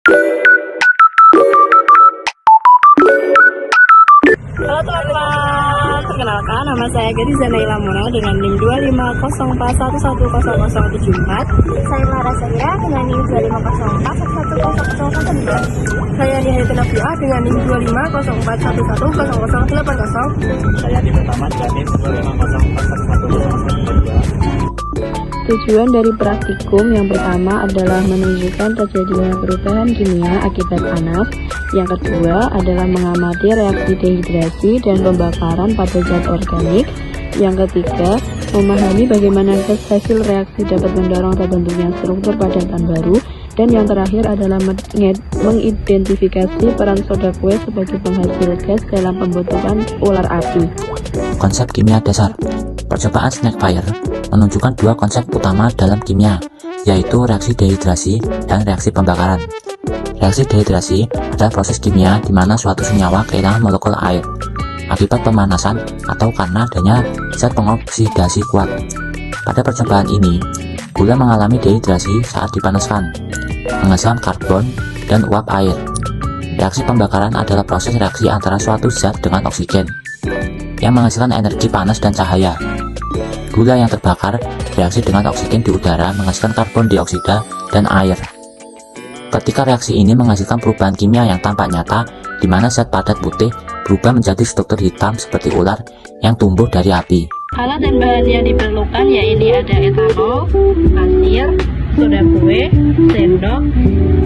Halo teman-teman, perkenalkan nama saya Gadis Zanaila Mona dengan NIM 25041100074. Saya Lara Zahira dengan NIM 250411000. Saya Nihayati Nafia dengan NIM 25041100080. Saya Dito Tamat Gadis 250411000. Tujuan dari praktikum yang pertama adalah menunjukkan terjadinya perubahan kimia akibat panas. Yang kedua adalah mengamati reaksi dehidrasi dan pembakaran pada zat organik. Yang ketiga, memahami bagaimana hasil reaksi dapat mendorong terbentuknya struktur padatan baru. Dan yang terakhir adalah mengidentifikasi peran soda kue sebagai penghasil gas dalam pembentukan ular api. Konsep kimia dasar. Percobaan snack fire menunjukkan dua konsep utama dalam kimia, yaitu reaksi dehidrasi dan reaksi pembakaran. Reaksi dehidrasi adalah proses kimia di mana suatu senyawa kehilangan molekul air akibat pemanasan atau karena adanya zat pengoksidasi kuat. Pada percobaan ini, gula mengalami dehidrasi saat dipanaskan, menghasilkan karbon dan uap air. Reaksi pembakaran adalah proses reaksi antara suatu zat dengan oksigen yang menghasilkan energi panas dan cahaya. Gula yang terbakar bereaksi dengan oksigen di udara menghasilkan karbon dioksida dan air. Ketika reaksi ini menghasilkan perubahan kimia yang tampak nyata, di mana zat padat putih berubah menjadi struktur hitam seperti ular yang tumbuh dari api. Alat dan bahan yang diperlukan yaitu ada etanol, pasir, soda kue, sendok,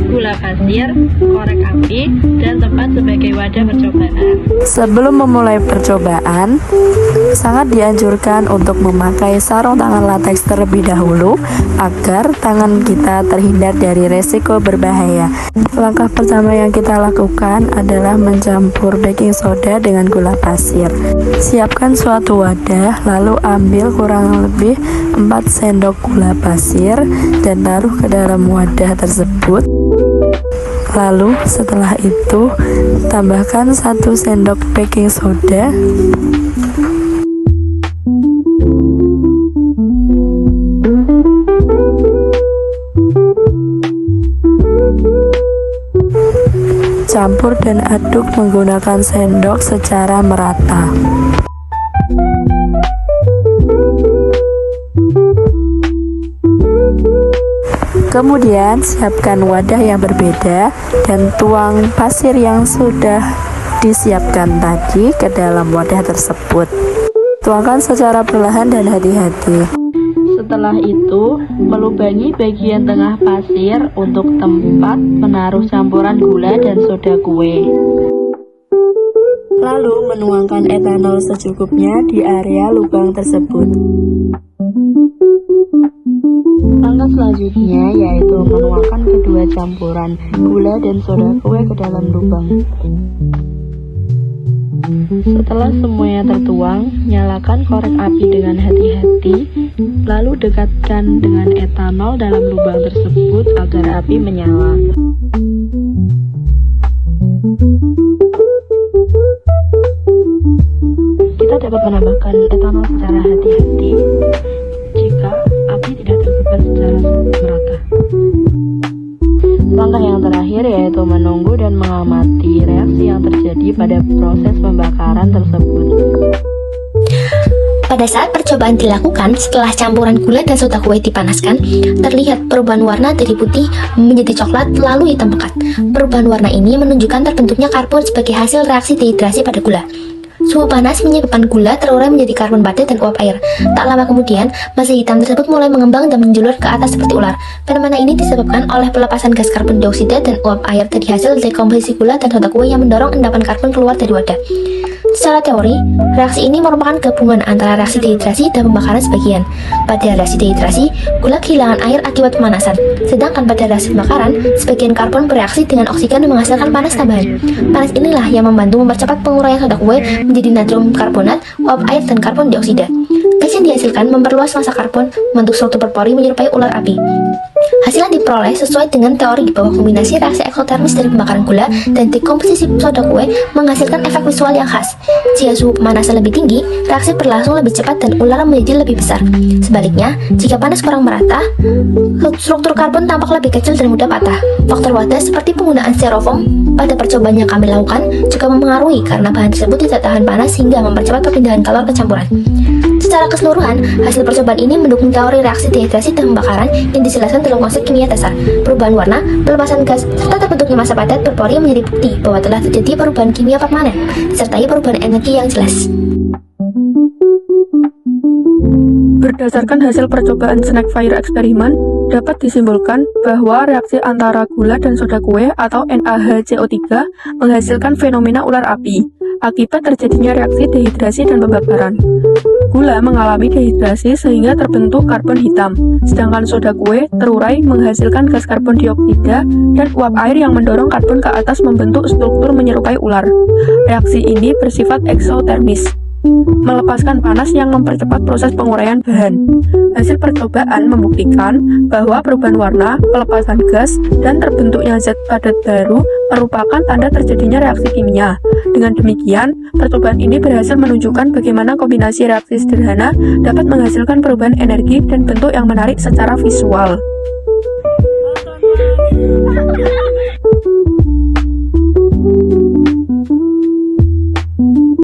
gula pasir, korek api, dan tempat sebagai wadah percobaan. Sebelum memulai percobaan, sangat dianjurkan untuk memakai sarung tangan latex terlebih dahulu agar tangan kita terhindar dari resiko berbahaya. Langkah pertama yang kita lakukan adalah mencampur baking soda dengan gula pasir. Siapkan suatu wadah, lalu ambil kurang lebih 4 sendok gula pasir dan taruh ke dalam wadah tersebut. Lalu setelah itu tambahkan 1 sendok baking soda, campur dan aduk menggunakan sendok secara merata. Kemudian siapkan wadah yang berbeda dan tuang pasir yang sudah disiapkan tadi ke dalam wadah tersebut. Tuangkan secara perlahan dan hati-hati. Setelah itu, melubangi bagian tengah pasir untuk tempat menaruh campuran gula dan soda kue. Lalu menuangkan etanol secukupnya di area lubang tersebut. Langkah selanjutnya yaitu menuangkan kedua campuran gula dan soda kue ke dalam lubang. Setelah semuanya tertuang, nyalakan korek api dengan hati-hati, lalu dekatkan dengan etanol dalam lubang tersebut agar api menyala. Kita dapat menambahkan etanol secara hati-hati jika api tidak tersebar secara merata. Langkah yang terakhir yaitu menunggu dan mengamati reaksi yang terjadi pada proses pembakaran tersebut. Pada saat percobaan dilakukan, setelah campuran gula dan soda kue dipanaskan, terlihat perubahan warna dari putih menjadi coklat lalu hitam pekat. Perubahan warna ini menunjukkan terbentuknya karbon sebagai hasil reaksi dehidrasi pada gula. Suhu panas menyebabkan gula terurai menjadi karbon padat dan uap air. Tak lama kemudian, massa hitam tersebut mulai mengembang dan menjulur ke atas seperti ular. Fenomena ini disebabkan oleh pelepasan gas karbon dioksida dan uap air dari hasil dekomposisi gula dan soda kue yang mendorong endapan karbon keluar dari wadah. Secara teori, reaksi ini merupakan gabungan antara reaksi dehidrasi dan pembakaran sebagian. Pada reaksi dehidrasi, gula kehilangan air akibat pemanasan, sedangkan pada reaksi pembakaran, sebagian karbon bereaksi dengan oksigen dan menghasilkan panas tambahan. Panas inilah yang membantu mempercepat penguraian soda kue menjadi natrium karbonat, uap air, dan karbon dioksida. Gas yang dihasilkan memperluas massa karbon membentuk struktur berpori menyerupai ular api. Hasil yang diperoleh sesuai dengan teori bahwa kombinasi reaksi eksotermis dari pembakaran gula dan dekomposisi soda kue menghasilkan efek visual yang khas. Jika suhu pemanasan lebih tinggi, reaksi berlangsung lebih cepat dan ular menjadi lebih besar. Sebaliknya, jika panas kurang merata, struktur karbon tampak lebih kecil dan mudah patah. Faktor wadah seperti penggunaan styrofoam pada percobaan yang kami lakukan juga mempengaruhi karena bahan tersebut tidak tahan panas hingga mempercepat perpindahan kalor ke campuran. Secara keseluruhan, hasil percobaan ini mendukung teori reaksi dehidrasi dan pembakaran yang dijelaskan dalam konsep kimia dasar, perubahan warna, pelepasan gas, serta terbentuknya massa padat berpori yang menjadi bukti bahwa telah terjadi perubahan kimia permanen, disertai perubahan energi yang jelas. Berdasarkan hasil percobaan snack fire eksperimen, dapat disimpulkan bahwa reaksi antara gula dan soda kue atau NaHCO3 menghasilkan fenomena ular api akibat terjadinya reaksi dehidrasi dan pembakaran. Gula mengalami dehidrasi sehingga terbentuk karbon hitam, sedangkan soda kue terurai menghasilkan gas karbon dioksida dan uap air yang mendorong karbon ke atas membentuk struktur menyerupai ular. Reaksi ini bersifat eksotermis, melepaskan panas yang mempercepat proses penguraian bahan. Hasil percobaan membuktikan bahwa perubahan warna, pelepasan gas, dan terbentuknya zat padat baru merupakan tanda terjadinya reaksi kimia. Dengan demikian, percobaan ini berhasil menunjukkan bagaimana kombinasi reaksi sederhana dapat menghasilkan perubahan energi dan bentuk yang menarik secara visual.